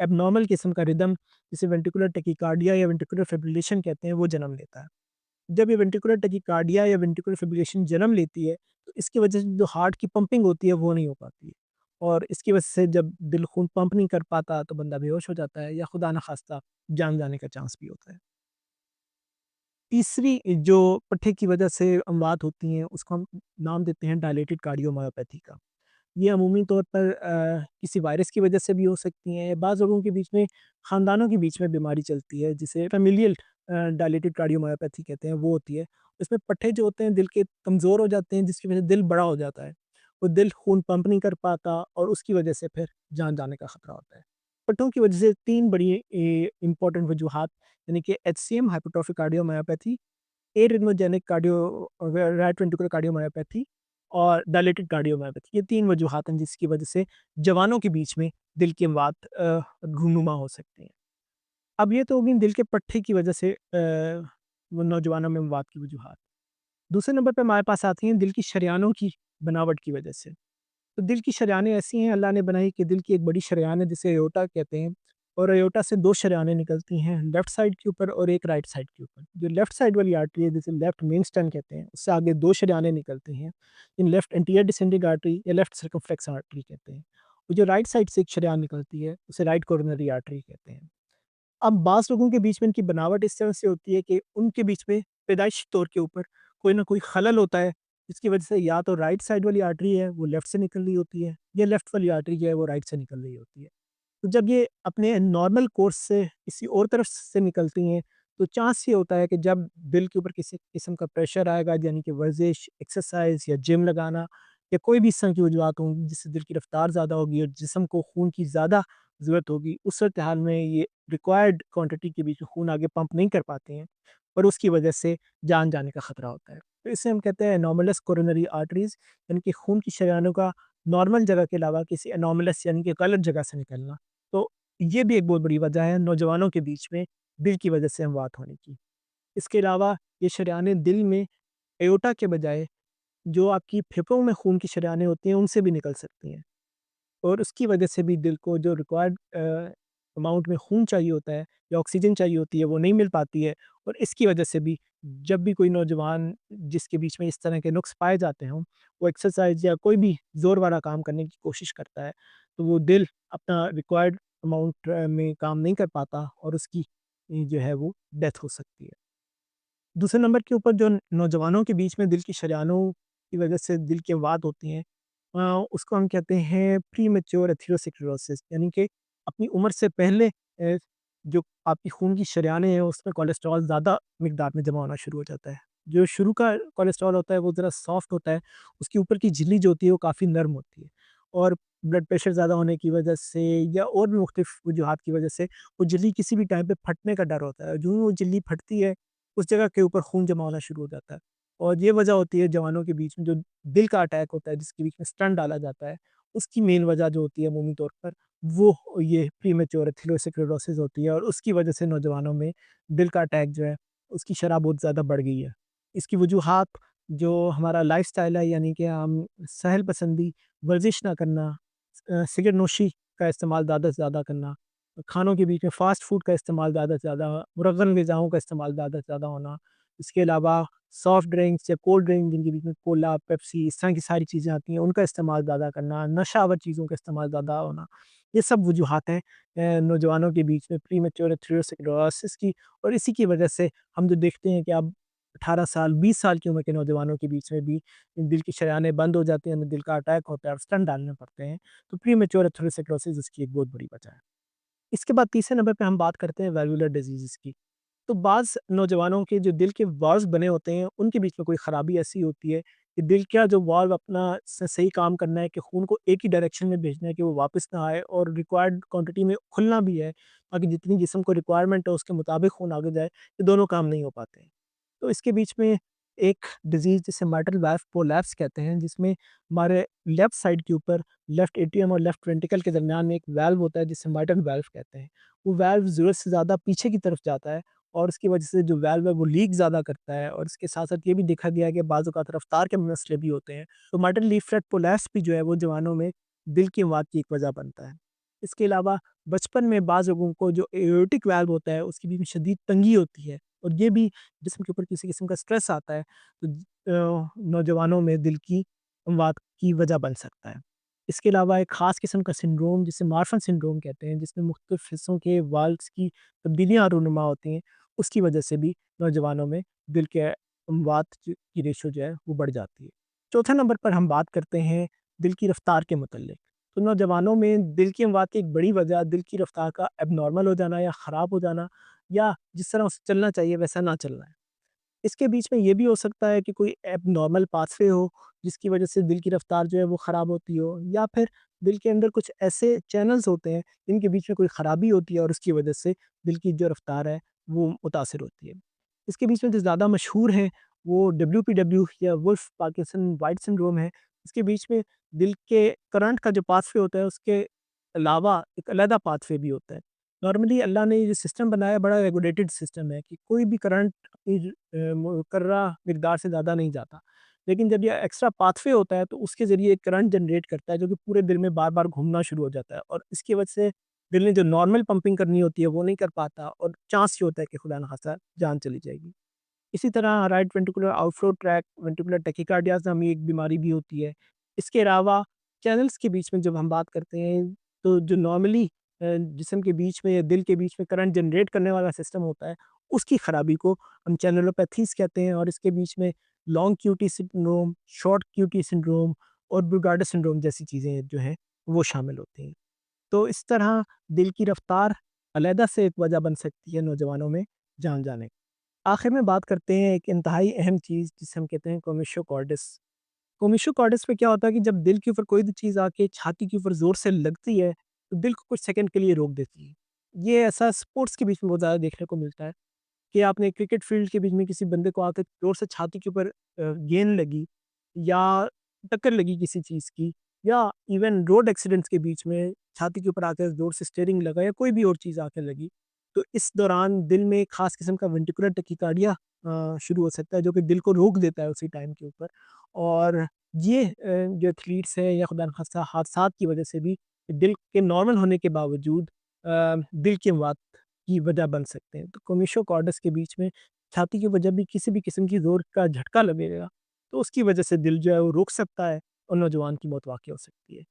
ایب نارمل قسم کا ردم جسے وینٹیکولر ٹیکیکارڈیا یا وینٹیکولر فیبریلیشن کہتے ہیں وہ جنم لیتا ہے۔ جب یہ وینٹیکولر ٹیکیکارڈیا یا وینٹیکولر فیبریلیشن جنم لیتی ہے تو اس کی وجہ سے جو ہارٹ کی پمپنگ ہوتی ہے وہ نہیں ہو پاتی ہے، اور اس کی وجہ سے جب دل خون پمپ نہیں کر پاتا تو بندہ بے ہوش ہو جاتا ہے یا خدا نخواستہ جان جانے کا چانس بھی ہوتا ہے۔ تیسری جو پٹھے کی وجہ سے اموات ہوتی ہیں اس کو ہم نام دیتے ہیں ڈائلیٹڈ کارڈیومایوپیتھی کا۔ یہ عمومی طور پر کسی وائرس کی وجہ سے بھی ہو سکتی ہیں، بعض لوگوں کے بیچ میں خاندانوں کے بیچ میں بیماری چلتی ہے جسے فیملیل ڈائلیٹڈ کارڈیومایوپیتھی کہتے ہیں، وہ ہوتی ہے۔ اس میں پٹھے جو ہوتے ہیں دل کے کمزور ہو جاتے ہیں جس کی وجہ سے دل بڑا ہو جاتا ہے، وہ دل خون پمپ نہیں کر پاتا اور اس کی وجہ سے پھر جان جانے کا خطرہ ہوتا ہے۔ پٹھوں کی وجہ سے تین بڑی امپورٹنٹ وجوہات یعنی کہ H C M hypertrophic cardiomyopathy, arrhythmogenic right ventricular cardiomyopathy اور ڈائلیٹڈ کارڈیومایوپیتھی، یہ تین وجوہات ہیں جس کی وجہ سے جوانوں کے بیچ میں دل کی اموات رونما ہو سکتے ہیں۔ اب یہ تو ہوگی دل کے پٹھے کی وجہ سے وہ نوجوانوں میں اموات کی وجوہات۔ دوسرے نمبر پہ ہمارے پاس آتی ہیں دل کی شریانوں کی بناوٹ کی وجہ سے۔ تو دل کی شریانیں ایسی ہیں اللہ نے بنائی کہ دل کی ایک بڑی شریان ہے جسے ایورٹا کہتے ہیں، اور ایورٹا سے دو شریانیں نکلتی ہیں، لیفٹ سائڈ کے اوپر اور ایک رائٹ سائڈ کے اوپر۔ جو لیفٹ سائڈ والی آرٹری ہے جسے لیفٹ مین اسٹن کہتے ہیں، اس سے آگے دو شریانیں نکلتی ہیں، ان لیفٹ انٹیریئر ڈسینڈنگ آرٹری یا لیفٹ سرکمفلیکس آرٹری کہتے ہیں۔ اور جو رائٹ سائڈ سے ایک شریان نکلتی ہے اسے رائٹ کورونری آرٹری کہتے ہیں۔ اب بعض لوگوں کے بیچ میں ان کی بناوٹ اس طرح سے ہوتی ہے کہ ان کے بیچ میں پیدائشی طور کے اوپر کوئی نہ کوئی خلل ہوتا ہے، جس کی وجہ سے یا تو رائٹ سائڈ والی آرٹری ہے وہ لیفٹ سے نکل رہی ہوتی ہے یا لیفٹ والی آرٹری جو ہے وہ رائٹ سے نکل رہی ہوتی ہے۔ تو جب یہ اپنے نارمل کورس سے کسی اور طرف سے نکلتی ہیں تو چانس یہ ہوتا ہے کہ جب دل کے اوپر کسی قسم کا پریشر آئے گا، یعنی کہ ورزش، ایکسرسائز یا جم لگانا یا کوئی بھی اس طرح کی وجوہات ہوں گی جس سے دل کی رفتار زیادہ ہوگی اور جسم کو خون کی زیادہ ضرورت ہوگی، اس صورتحال میں یہ ریکوائرڈ کوانٹٹی کے بیچ میں خون آگے پمپ نہیں کر پاتے ہیں اور اس کی وجہ سے جان جانے کا خطرہ ہوتا ہے۔ تو اسے ہم کہتے ہیں انوملس کورونری آرٹریز، یعنی کہ خون کی شریانوں کا نارمل جگہ کے علاوہ کسی انوملس یعنی کہ غلط جگہ سے نکلنا۔ تو یہ بھی ایک بہت بڑی وجہ ہے نوجوانوں کے بیچ میں دل کی وجہ سے اموات ہونے کی۔ اس کے علاوہ یہ شریانیں دل میں ایورٹا کے بجائے جو آپ کی پھیپھڑوں میں خون کی شریانیں ہوتی ہیں ان سے بھی نکل سکتی ہیں، اور اس کی وجہ سے بھی دل کو جو ریکوائرڈ اماؤنٹ میں خون چاہیے ہوتا ہے یا آکسیجن چاہیے ہوتی ہے وہ نہیں مل پاتی ہے، اور اس کی وجہ سے بھی جب بھی کوئی نوجوان جس کے بیچ میں اس طرح کے نقص پائے جاتے ہیں وہ ایکسرسائز یا کوئی بھی زور والا کام کرنے کی کوشش کرتا ہے تو وہ دل اپنا ریکوائرڈ اماؤنٹ میں کام نہیں کر پاتا اور اس کی جو ہے وہ ڈیتھ ہو سکتی ہے۔ دوسرے نمبر کے اوپر جو نوجوانوں کے بیچ میں دل کی شریانوں کی وجہ سے دل کی اموات ہوتی ہیں، اس کو ہم کہتے ہیں پری میچور ایتھیروسکلروسس، یعنی کہ اپنی عمر سے پہلے جو آپ کی خون کی شریانیں ہیں اس میں کولیسٹرول زیادہ مقدار میں جمع ہونا شروع ہو جاتا ہے۔ جو شروع کا کولیسٹرول ہوتا ہے وہ ذرا سافٹ ہوتا ہے، اس کے اوپر کی جھلی جو ہوتی ہے وہ کافی نرم ہوتی ہے، اور بلڈ پریشر زیادہ ہونے کی وجہ سے یا اور بھی مختلف وجوہات کی وجہ سے وہ جھلی کسی بھی ٹائم پہ پھٹنے کا ڈر ہوتا ہے، جو ہی وہ جھلی پھٹتی ہے اس جگہ کے اوپر خون جمع ہونا شروع ہو جاتا ہے، اور یہ وجہ ہوتی ہے جوانوں کے بیچ میں جو دل کا اٹیک ہوتا ہے جس کے بیچ میں اسٹنٹ ڈالا جاتا ہے، اس کی مین وجہ جو ہوتی ہے عمومی طور پر وہ یہ پری میچور ایتھیروسکلروسس ہوتی ہے، اور اس کی وجہ سے نوجوانوں میں دل کا اٹیک جو ہے اس کی شرح بہت زیادہ بڑھ گئی ہے۔ اس کی وجوہات جو ہمارا لائف سٹائل ہے، یعنی کہ ہم سہل پسندی، ورزش نہ کرنا، سگریٹ نوشی کا استعمال زیادہ سے زیادہ کرنا، کھانوں کے بیچ میں فاسٹ فوڈ کا استعمال زیادہ سے زیادہ، مرغن غذاؤں کا استعمال زیادہ سے زیادہ ہونا، اس کے علاوہ سافٹ ڈرنکس یا کولڈ ڈرنک جن کے بیچ میں کولا، پیپسی، اس طرح کی ساری چیزیں آتی ہیں ان کا استعمال زیادہ کرنا، نشہ آور چیزوں کا استعمال زیادہ ہونا، یہ سب وجوہات ہیں نوجوانوں کے بیچ میں پری میچور ایتھیروسکلروسس کی، اور اسی کی وجہ سے ہم جو دیکھتے ہیں کہ اب 18 سال 20 سال کی عمر کے نوجوانوں کے بیچ میں بھی دل کی شریانیں بند ہو جاتی ہیں، دل کا اٹیک ہوتا ہے اور اسٹنٹ ڈالنے پڑتے ہیں، تو پری میچور ایتھیروسکلروسس اس کی ایک بہت بڑی وجہ ہے۔ اس کے بعد تیسرے نمبر پہ ہم بات کرتے ہیں ویلولر ڈیزیزز کی۔ تو بعض نوجوانوں کے جو دل کے والوز بنے ہوتے ہیں ان کے بیچ میں کوئی خرابی ایسی ہوتی ہے کہ دل کا جو والو اپنا صحیح کام کرنا ہے کہ خون کو ایک ہی ڈائریکشن میں بھیجنا ہے کہ وہ واپس نہ آئے اور ریکوائرڈ کوانٹٹی میں کھلنا بھی ہے تاکہ جتنی جسم کو ریکوائرمنٹ ہے اس کے مطابق خون آگے جائے، یہ دونوں کام نہیں ہو پاتے ہیں۔ تو اس کے بیچ میں ایک ڈیزیز جسے مائٹرل والو پرولیپس کہتے ہیں، جس میں ہمارے لیفٹ سائڈ کے اوپر لیفٹ ایٹریم اور لیفٹ وینٹریکل کے درمیان میں ایک والو ہوتا ہے جسے مائٹرل والو کہتے ہیں۔ وہ والو ضرورت سے زیادہ پیچھے کی طرف جاتا ہے اور اس کی وجہ سے جو والو ہے وہ لیک زیادہ کرتا ہے، اور اس کے ساتھ ساتھ یہ بھی دیکھا گیا ہے کہ بعض اوقات رفتار کے مسئلے بھی ہوتے ہیں۔ تو مائٹرل لیف فلیٹ پرولیپس بھی جو ہے وہ جوانوں میں دل کی اموات کی ایک وجہ بنتا ہے۔ اس کے علاوہ بچپن میں بعض لوگوں کو جو ایورٹک والو ہوتا ہے اس کی بھی شدید تنگی ہوتی ہے، اور یہ بھی جسم کے اوپر کسی قسم کا اسٹریس آتا ہے تو نوجوانوں میں دل کی اموات کی وجہ بن سکتا ہے۔ اس کے علاوہ ایک خاص قسم کا سنڈروم جسے مارفن سنڈروم کہتے ہیں، جس میں مختلف حصوں کے والوز کی تبدیلیاں رونما ہوتی ہیں، اس کی وجہ سے بھی نوجوانوں میں دل کے اموات کی ریشو جو ہے وہ بڑھ جاتی ہے۔ چوتھے نمبر پر ہم بات کرتے ہیں دل کی رفتار کے متعلق۔ تو نوجوانوں میں دل کی اموات کی ایک بڑی وجہ دل کی رفتار کا ایب نارمل ہو جانا یا خراب ہو جانا، یا جس طرح اسے چلنا چاہیے ویسا نہ چلنا ہے۔ اس کے بیچ میں یہ بھی ہو سکتا ہے کہ کوئی ایب نارمل پاتھ وے ہو جس کی وجہ سے دل کی رفتار جو ہے وہ خراب ہوتی ہو، یا پھر دل کے اندر کچھ ایسے چینلز ہوتے ہیں جن کے بیچ میں کوئی خرابی ہوتی ہے اور اس کی وجہ سے دل کی جو رفتار ہے وہ متاثر ہوتی ہے۔ اس کے بیچ میں جو زیادہ مشہور ہیں وہ WPW یا ولف پارکنسن وائٹ سنڈروم ہے۔ اس کے بیچ میں دل کے کرنٹ کا جو پاتھ وے ہوتا ہے اس کے علاوہ ایک علیحدہ پاتھ وے بھی ہوتا ہے۔ نارملی اللہ نے یہ سسٹم بنایا بڑا ریگولیٹڈ سسٹم ہے کہ کوئی بھی کرنٹ مقررہ مقدار سے زیادہ نہیں جاتا، لیکن جب یہ ایکسٹرا پاتھ وے ہوتا ہے تو اس کے ذریعے ایک کرنٹ جنریٹ کرتا ہے جو کہ پورے دل میں بار بار گھومنا شروع ہو جاتا ہے، اور اس کی وجہ سے دل نے جو نارمل پمپنگ کرنی ہوتی ہے وہ نہیں کر پاتا، اور چانس یہ ہوتا ہے کہ خدا نخواستہ جان چلی جائے گی۔ اسی طرح right ventricular outflow tract ventricular tachycardias نامی ایک بیماری بھی ہوتی ہے۔ اس کے علاوہ چینلز کے بیچ میں جب ہم بات کرتے ہیں تو جو نارملی جسم کے بیچ میں یا دل کے بیچ میں کرنٹ جنریٹ کرنے والا سسٹم ہوتا ہے اس کی خرابی کو ہم چینلوپیتھیز کہتے ہیں، اور اس کے بیچ میں long cutie syndrome, short cutie syndrome اور برگارڈ سنڈروم جیسی چیزیں جو ہیں وہ شامل ہوتی ہیں۔ تو اس طرح دل کی رفتار علیحدہ سے ایک وجہ بن سکتی ہے نوجوانوں میں جان جانے کی۔ آخر میں بات کرتے ہیں ایک انتہائی اہم چیز جسے ہم کہتے ہیں کومیشو کارڈس۔ کومیشو کارڈس پہ کیا ہوتا ہے کہ جب دل کے اوپر کوئی بھی چیز آ کے چھاتی کے اوپر زور سے لگتی ہے تو دل کو کچھ سیکنڈ کے لیے روک دیتی ہے۔ یہ ایسا اسپورٹس کے بیچ میں بہت زیادہ دیکھنے کو ملتا ہے کہ آپ نے کرکٹ فیلڈ کے بیچ میں کسی بندے کو آ کے زور سے چھاتی کے اوپر گیند لگی، یا ٹکر لگی کسی چیز کی، یا ایون روڈ ایکسیڈنٹس کے بیچ میں چھاتی کے اوپر آ کے زور سے اسٹیئرنگ لگا یا کوئی بھی اور چیز آ کے لگی، تو اس دوران دل میں ایک خاص قسم کا وینٹریکولر ٹیکیکارڈیا شروع ہو سکتا ہے جو کہ دل کو روک دیتا ہے اسی ٹائم کے اوپر، اور یہ جو ایتھلیٹس ہیں یا خدا نخواستہ حادثات کی وجہ سے بھی دل کے نارمل ہونے کے باوجود دل کی اموات کی وجہ بن سکتے ہیں۔ تو کومیشو کارڈس کے بیچ میں چھاتی کی وجہ بھی کسی بھی قسم کی زور کا جھٹکا لگے گا تو اس کی وجہ سے دل جو ہے وہ رک سکتا ہے اور نوجوان کی موت واقع ہو سکتی ہے۔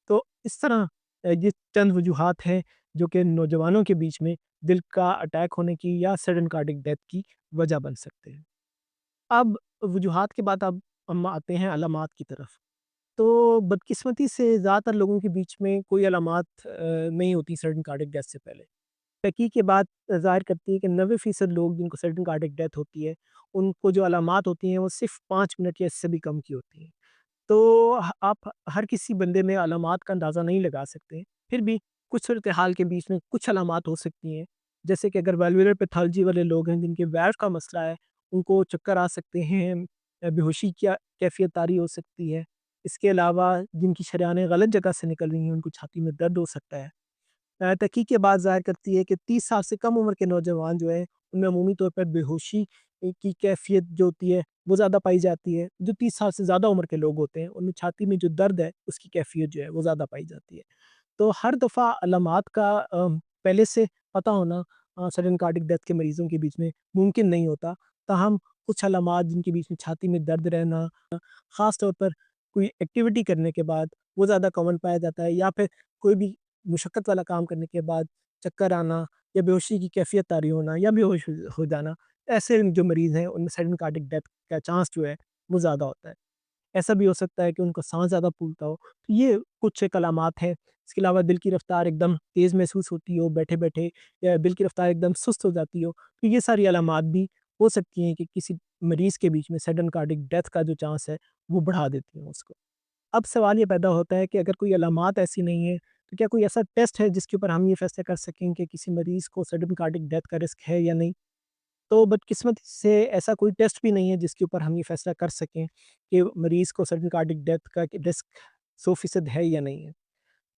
تو اس طرح یہ چند وجوہات ہیں جو کہ نوجوانوں کے بیچ میں دل کا اٹیک ہونے کی یا سڈن کارڈک ڈیتھ کی وجہ بن سکتے ہیں۔ اب وجوہات کے بعد اب ہم آتے ہیں علامات کی طرف۔ تو بدقسمتی سے زیادہ تر لوگوں کے بیچ میں کوئی علامات نہیں ہوتی سڈن کارڈک ڈیتھ سے پہلے۔ تحقیق کے بعد ظاہر کرتی ہے کہ 90% لوگ جن کو سڈن کارڈک ڈیتھ ہوتی ہے ان کو جو علامات ہوتی ہیں وہ صرف 5 منٹ یا اس سے بھی کم کی ہوتی ہیں۔ تو آپ ہر کسی بندے میں علامات کا اندازہ نہیں لگا سکتے، پھر بھی کچھ صورتحال کے بیچ میں کچھ علامات ہو سکتی ہیں، جیسے کہ اگر ویلوولر پیتھالوجی والے لوگ ہیں جن کے ویلو کا مسئلہ ہے ان کو چکر آ سکتے ہیں، بے ہوشی کی کیفیت طاری ہو سکتی ہے۔ اس کے علاوہ جن کی شریانیں غلط جگہ سے نکل رہی ہیں ان کو چھاتی میں درد ہو سکتا ہے۔ تحقیق کے بعد ظاہر کرتی ہے کہ 30 سال سے کم عمر کے نوجوان جو ہیں ان میں عمومی طور پر بے ہوشی کی کیفیت جو ہوتی ہے وہ زیادہ پائی جاتی ہے۔ جو 30 سال سے زیادہ عمر کے لوگ ہوتے ہیں ان میں چھاتی میں جو درد ہے اس کی کیفیت جو ہے وہ زیادہ پائی جاتی ہے۔ تو ہر دفعہ علامات کا پہلے سے پتہ ہونا سڈن کارڈک ڈیتھ کے مریضوں کے بیچ میں ممکن نہیں ہوتا، تاہم کچھ علامات جن کے بیچ میں چھاتی میں درد رہنا، خاص طور پر کوئی ایکٹیویٹی کرنے کے بعد وہ زیادہ کامن پایا جاتا ہے، یا پھر کوئی بھی مشقت والا کام کرنے کے بعد چکر آنا یا بے ہوشی کی کیفیت طاری ہونا یا بے ہوش ہو جانا، ایسے جو مریض ہیں ان میں سڈن کارڈک ڈیتھ کا چانس جو ہے وہ زیادہ ہوتا ہے۔ ایسا بھی ہو سکتا ہے کہ ان کا سانس زیادہ پھولتا ہو، تو یہ کچھ ایک علامات ہیں۔ اس کے علاوہ دل کی رفتار ایک دم تیز محسوس ہوتی ہو بیٹھے بیٹھے، یا دل کی رفتار ایک دم سست ہو جاتی ہو، تو یہ ساری علامات بھی ہو سکتی ہیں کہ کسی مریض کے بیچ میں سڈن کارڈک ڈیتھ کا جو چانس ہے وہ بڑھا دیتی ہیں اس کو۔ اب سوال یہ پیدا ہوتا ہے کہ اگر کوئی علامات ایسی نہیں ہیں تو کیا کوئی ایسا ٹیسٹ ہے جس کے اوپر ہم یہ فیصلہ کر سکیں کہ کسی مریض کو سڈن کارڈک ڈیتھ کا رسک ہے یا نہیں؟ تو بدقسمتی سے ایسا کوئی ٹیسٹ بھی نہیں ہے جس کے اوپر ہم یہ فیصلہ کر سکیں کہ مریض کو سڈن کارڈک ڈیتھ کا رسک 100% ہے یا نہیں ہے۔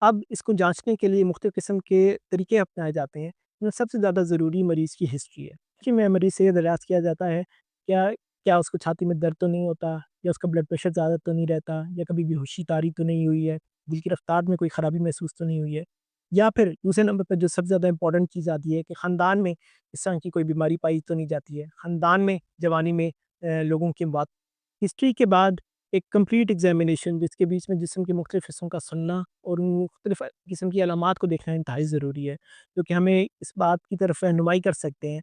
اب اس کو جانچنے کے لیے مختلف قسم کے طریقے اپنائے جاتے ہیں، ان میں سب سے زیادہ ضروری مریض کی ہسٹری ہے کہ میں مریض سے یہ دریافت کیا جاتا ہے کیا کیا اس کو چھاتی میں درد تو نہیں ہوتا، یا اس کا بلڈ پریشر زیادہ تو نہیں رہتا، یا کبھی بے ہوشی طاری تو نہیں ہوئی ہے، دل کی رفتار میں کوئی خرابی محسوس تو نہیں ہوئی ہے۔ یا پھر دوسرے نمبر پہ جو سب سے زیادہ امپورٹنٹ چیز آتی ہے کہ خاندان میں اس طرح کی کوئی بیماری پائی تو نہیں جاتی ہے، خاندان میں جوانی میں لوگوں کی بات ہسٹری کے بعد ایک کمپلیٹ ایگزامینیشن جس کے بیچ میں جسم کے مختلف حصوں کا سننا اور ان مختلف قسم کی علامات کو دیکھنا انتہائی ضروری ہے، کیونکہ ہمیں اس بات کی طرف رہنمائی کر سکتے ہیں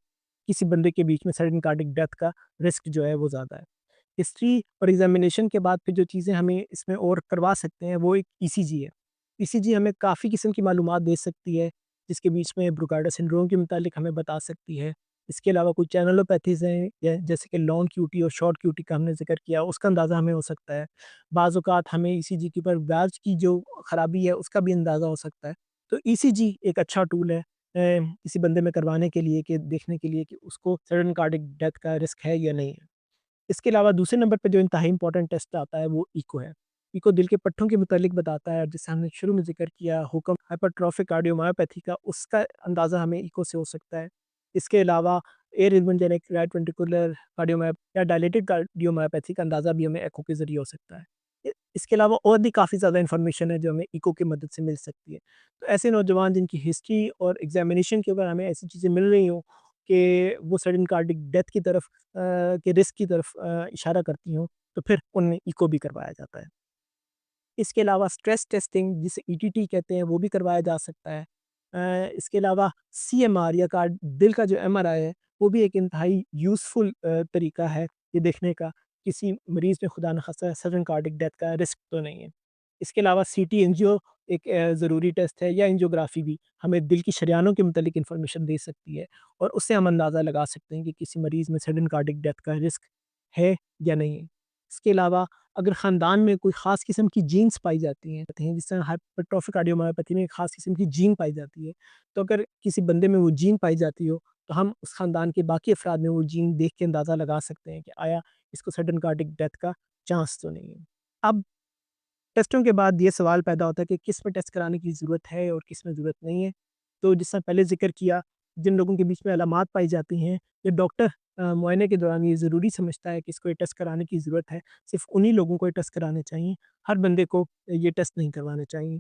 کسی بندے کے بیچ میں سڈن کارڈک ڈیتھ کا رسک جو ہے وہ زیادہ ہے۔ ہسٹری اور ایگزامینیشن کے بعد پھر جو چیزیں ہمیں اس میں اور کروا سکتے ہیں وہ ایک ای سی جی ہے۔ ای سی جی ہمیں کافی قسم کی معلومات دے سکتی ہے، جس کے بیچ میں بروکارڈا سنڈروم کے متعلق ہمیں بتا سکتی ہے۔ اس کے علاوہ کوئی چینلوپیتھیز ہیں جیسے کہ لانگ کیوٹی اور شارٹ کیوٹی کا ہم نے ذکر کیا، اس کا اندازہ ہمیں ہو سکتا ہے۔ بعض اوقات ہمیں ای سی جی کے اوپر بیج کی جو خرابی ہے اس کا بھی اندازہ ہو سکتا ہے۔ تو ای سی جی ایک اچھا ٹول ہے کسی بندے میں کروانے کے لیے، کہ دیکھنے کے لیے کہ اس کو سڈن کارڈک ڈیتھ کا رسک ہے یا نہیں ہے۔ اس کے علاوہ دوسرے نمبر پہ جو انتہائی امپورٹنٹ ٹیسٹ آتا ہے وہ ایکو ہے۔ ایکو دل کے پٹھوں کے متعلق بتاتا ہے، اور جسے ہم نے شروع میں ذکر کیا حکم ہائپرٹروفک کارڈیومایوپیتھی کا، اس کا اندازہ ہمیں ایکو سے ہو سکتا ہے۔ اس کے علاوہ ایئر ریزمنجینک رائٹ وینٹریکولر کارڈیومایوپیتھی یا ڈائلیٹڈ کارڈیومایوپیتھی کا اندازہ بھی ہمیں ایکو کے ذریعے ہو سکتا ہے۔ اس کے علاوہ اور بھی کافی زیادہ انفارمیشن ہے جو ہمیں ایکو کی مدد سے مل سکتی ہے۔ تو ایسے نوجوان جن کی ہسٹری اور ایگزامینیشن کے اوپر ہمیں ایسی چیزیں مل رہی ہوں کہ وہ سڈن کارڈک ڈیتھ کی طرف کے رسک کی طرف اشارہ کرتی ہوں، تو پھر ان میں ایکو بھی کروایا جاتا ہے۔ اس کے علاوہ اسٹریس ٹیسٹنگ جسے ای ٹی ٹی کہتے ہیں وہ بھی کروایا جا سکتا ہے۔ اس کے علاوہ سی ایم آر یا دل کا جو ایم آر آئی ہے وہ بھی ایک انتہائی یوزفل طریقہ ہے یہ دیکھنے کا کسی مریض میں خدا نخواستہ سڈن کارڈک ڈیتھ کا رسک تو نہیں ہے۔ اس کے علاوہ سی ٹی انجیو ایک ضروری ٹیسٹ ہے، یا انجیوگرافی بھی ہمیں دل کی شریانوں کے متعلق انفارمیشن دے سکتی ہے، اور اس سے ہم اندازہ لگا سکتے ہیں کہ کسی مریض میں سڈن کارڈک ڈیتھ کا رسک ہے یا نہیں ہے۔ اس کے علاوہ اگر خاندان میں کوئی خاص قسم کی جینز پائی جاتی ہیں جس طرح ہائپرٹروفک کارڈیومایوپیتھی میں ایک خاص قسم کی جین پائی جاتی ہے، تو اگر کسی بندے میں وہ جین پائی جاتی ہو تو ہم اس خاندان کے باقی افراد میں وہ جین دیکھ کے اندازہ لگا سکتے ہیں کہ آیا اس کو سڈن کارڈک ڈیتھ کا چانس تو نہیں ہے۔ اب ٹیسٹوں کے بعد یہ سوال پیدا ہوتا ہے کہ کس میں ٹیسٹ کرانے کی ضرورت ہے اور کس میں ضرورت نہیں ہے۔ تو جس طرح پہلے ذکر کیا، جن لوگوں کے بیچ میں علامات پائی جاتی ہیں یا ڈاکٹر معائنے کے دوران یہ ضروری سمجھتا ہے کہ اس کو یہ ٹیسٹ کرانے کی ضرورت ہے، صرف انہی لوگوں کو یہ ٹیسٹ کرانے چاہیے، ہر بندے کو یہ ٹیسٹ نہیں کروانے چاہیے۔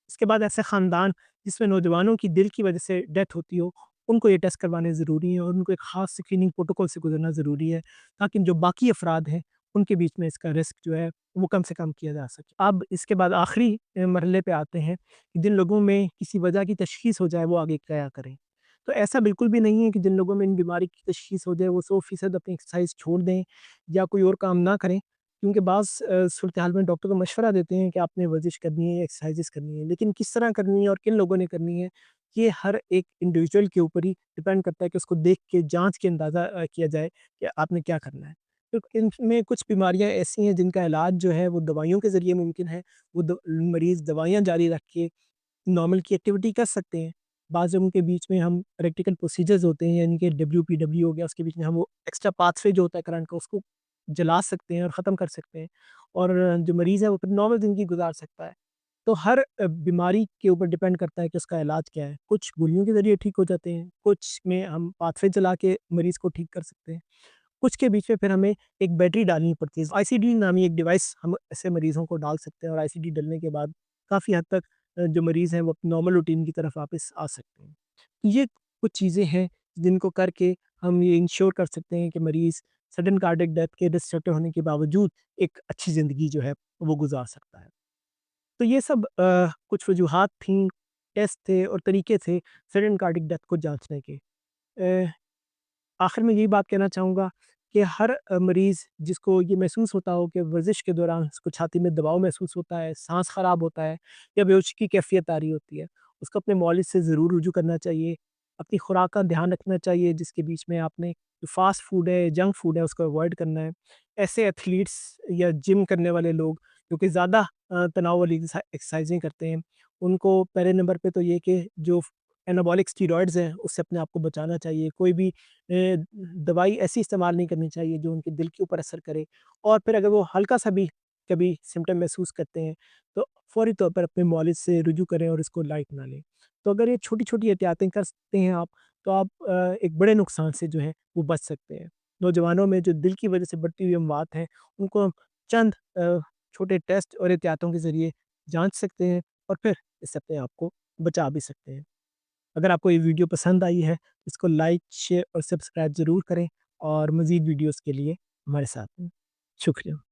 اس کے بعد ایسے خاندان جس میں نوجوانوں کی دل کی وجہ سے ڈیتھ ہوتی ہو، ان کو یہ ٹیسٹ کروانے ضروری ہیں، اور ان کو ایک خاص اسکریننگ پروٹوکول سے گزرنا ضروری ہے، تاکہ جو باقی افراد ہیں ان کے بیچ میں اس کا رسک جو ہے وہ کم سے کم کیا جا سکے۔ اب اس کے بعد آخری مرحلے پہ آتے ہیں کہ جن لوگوں میں کسی وجہ کی تشخیص ہو جائے وہ آگے کیا کریں۔ تو ایسا بالکل بھی نہیں ہے کہ جن لوگوں میں ان بیماری کی تشخیص ہو جائے وہ 100% اپنی ایکسرسائز چھوڑ دیں یا کوئی اور کام نہ کریں، کیونکہ بعض صورتحال میں ڈاکٹر کو مشورہ دیتے ہیں کہ آپ نے ورزش کرنی ہے یا ایکسرسائزز کرنی ہے، لیکن کس طرح کرنی ہے اور کن لوگوں نے کرنی ہے یہ ہر ایک انڈیویجول کے اوپر ہی ڈپینڈ کرتا ہے کہ اس کو دیکھ کے جانچ کے اندازہ کیا جائے کہ آپ نے کیا کرنا ہے۔ تو ان میں کچھ بیماریاں ایسی ہیں جن کا علاج جو ہے وہ دوائیوں کے ذریعے ممکن ہے، وہ مریض دوائیاں جاری رکھ کے نارمل کی ایکٹیویٹی کر سکتے ہیں۔ بعض لوگوں کے بیچ میں ہم پریکٹیکل پروسیجرز ہوتے ہیں، یعنی کہ WPW ہو گیا، اس کے بیچ میں ہم وہ ایکسٹرا پاتھ وے جو ہوتا ہے کرنٹ کا اس کو جلا سکتے ہیں اور ختم کر سکتے ہیں، اور جو مریض ہے وہ پھر نارمل زندگی گزار سکتا ہے۔ تو ہر بیماری کے اوپر ڈیپینڈ کرتا ہے کہ اس کا علاج کیا ہے۔ کچھ گولیوں کے ذریعے ٹھیک ہو جاتے ہیں، کچھ میں ہم پاتھ وے چلا کے مریض کو ٹھیک کر سکتے ہیں، کچھ کے بیچ میں پھر ہمیں ایک بیٹری ڈالنی پڑتی ہے۔ آئی سی ڈی نامی ایک ڈیوائس ہم ایسے مریضوں کو ڈال سکتے ہیں، اور آئی سی ڈی ڈلنے کے بعد کافی حد تک جو مریض ہیں وہ نارمل روٹین کی طرف واپس آ سکتے ہیں۔ یہ کچھ چیزیں ہیں جن کو کر کے ہم یہ انشور کر سکتے ہیں کہ مریض سڈن کارڈک ڈیتھ کے رسک فیکٹر ہونے کے باوجود ایک اچھی زندگی جو ہے وہ گزار سکتا ہے۔ تو یہ سب کچھ وجوہات تھیں، ٹیسٹ تھے اور طریقے تھے سڈن کارڈک ڈیتھ کو جانچنے کے۔ آخر میں یہی بات کہنا چاہوں گا کہ ہر مریض جس کو یہ محسوس ہوتا ہو کہ ورزش کے دوران اس کو چھاتی میں دباؤ محسوس ہوتا ہے، سانس خراب ہوتا ہے یا بے ہوشی کی کیفیت آ رہی ہوتی ہے، اس کو اپنے معالج سے ضرور رجوع کرنا چاہیے، اپنی خوراک کا دھیان رکھنا چاہیے، جس کے بیچ میں آپ نے جو فاسٹ فوڈ ہے، جنک فوڈ ہے، اس کو اوائڈ کرنا ہے۔ ایسے ایتھلیٹس یا جم کرنے والے لوگ جو کہ زیادہ تناؤ والی ایکسرسائزیں کرتے ہیں، ان کو پہلے نمبر پہ تو یہ کہ جو اینابولک اسٹیرائڈز ہیں اس سے اپنے آپ کو بچانا چاہیے، کوئی بھی دوائی ایسی استعمال نہیں کرنی چاہیے جو ان کے دل کے اوپر اثر کرے، اور پھر اگر وہ ہلکا سا بھی کبھی سمٹم محسوس کرتے ہیں تو فوری طور پر اپنے معالج سے رجوع کریں اور اس کو لائٹ نہ لیں۔ تو اگر یہ چھوٹی چھوٹی احتیاطیں کر سکتے ہیں آپ، تو آپ ایک بڑے نقصان سے جو ہے وہ بچ سکتے ہیں۔ نوجوانوں میں جو دل کی وجہ سے بڑھتی ہوئی اموات ہیں ان کو ہم چند چھوٹے ٹیسٹ اور احتیاطوں کے ذریعے جانچ سکتے ہیں، اور پھر اس سے اپنے آپ کو بچا بھی سکتے ہیں۔ اگر آپ کو یہ ویڈیو پسند آئی ہے، اس کو لائک، شیئر اور سبسکرائب ضرور کریں، اور مزید ویڈیوز کے لیے ہمارے ساتھ ہیں۔ شکریہ۔